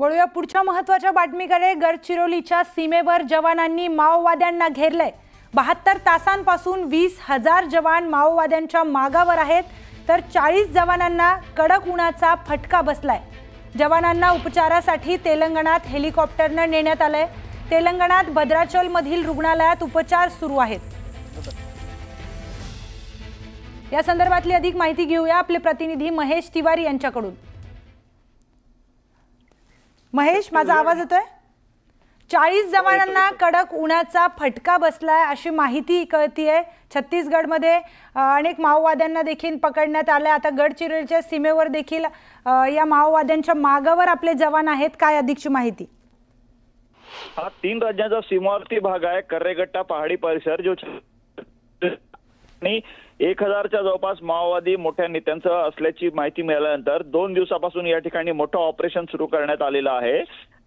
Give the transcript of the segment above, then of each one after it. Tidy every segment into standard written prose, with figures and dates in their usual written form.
वळूया पुढच्या महत्त्वाच्या बातमीकडे। गडचिरोलीच्या सीमेवर जवानांनी माओवाद्यांना घेरले। 72 तासांपासून 20,000 जवान माओवाद्यांच्या मागावर आहेत, तर 40 जवानांना कडक उन्हाचा फटका बसलाय। जवानांना उपचारासाठी तेलंगणात हेलिकॉप्टरने नेण्यात आले। तेलंगणात भद्राचल मधील रुग्णालयात उपचार सुरू आहेत। या संदर्भातली अधिक माहिती घेऊया आपले प्रतिनिधी महेश तिवारी यांच्याकडून। महेश, माझा आवाज येतोय? 40 जवानांना कडक उन्हाचा फटका बसलाय अशी माहिती कळतीये। छत्तीसगडमध्ये अनेक माओवाद्यांना देखील पकडण्यात आले। आता गडचिरोलीच्या सीमेवर देखील या माओवाद्यांच्या मागावर आपले जवान आहेत। काय अधिकची माहिती? हा 3 राज्यांचा सीमावर्ती भाग आहे। कर्रेगट्टा पहाडी परिसर जो 1000च्या जवळपास माओवादी मोठ्या नेत्यांचं असल्याची माहिती मिळाल्यानंतर 2 दिवसापासून या ठिकाणी मोठं ऑपरेशन सुरू करण्यात आलेलं आहे।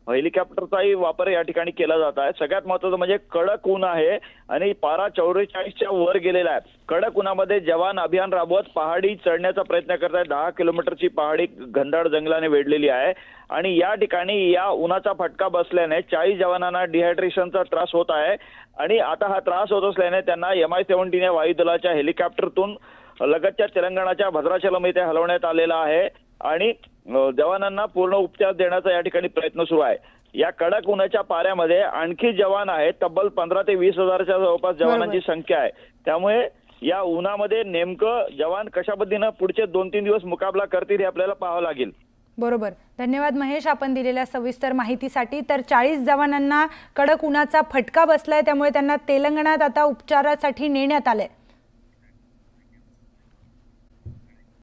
हेलिकॉप्टरचाही वापर या ठिकाणी केला जात आहे। सगळ्यात महत्त्वाचं म्हणजे कडक ऊन आहे आणि पारा 44च्या वर गेलेला आहे। कडक उन्हामध्ये जवान अभियान राबवत पहाडी चढण्याचा प्रयत्न करत आहेत। 10 किलोमीटरची पहाडी घनदाट जंगलाने वेढलेली आहे आणि या ठिकाणी या उन्हाचा फटका बसल्याने 40 जवानांना डिहायड्रेशनचा त्रास होत आहे आणि आता हा त्रास होत असल्याने त्यांना MI-17 या वायुदलाच्या हेलिकॉप्टरतून लगतच्या तेलंगणाच्या भद्राचलम येथे हलवण्यात आलेला आहे आणि जवानांना पूर्ण उपचार देण्याचा या ठिकाणी प्रयत्न सुरू आहे। या कडक उन्हाच्या पाऱ्यामध्ये आणखी जवान आहेत। तब्बल 15 ते 20,000च्या जवळपास जवानांची संख्या आहे। त्यामुळे या उन्हामध्ये नेमकं जवान कशा पद्धतीने पुढचे 2-3 दिवस मुकाबला करतील हे आपल्याला पाहावं लागेल। बरोबर, धन्यवाद महेश आपण दिलेल्या सविस्तर माहितीसाठी। तर 40 जवानांना कडक उन्हाचा फटका बसलाय, त्यामुळे त्यांना तेलंगणात आता उपचारासाठी नेण्यात आले।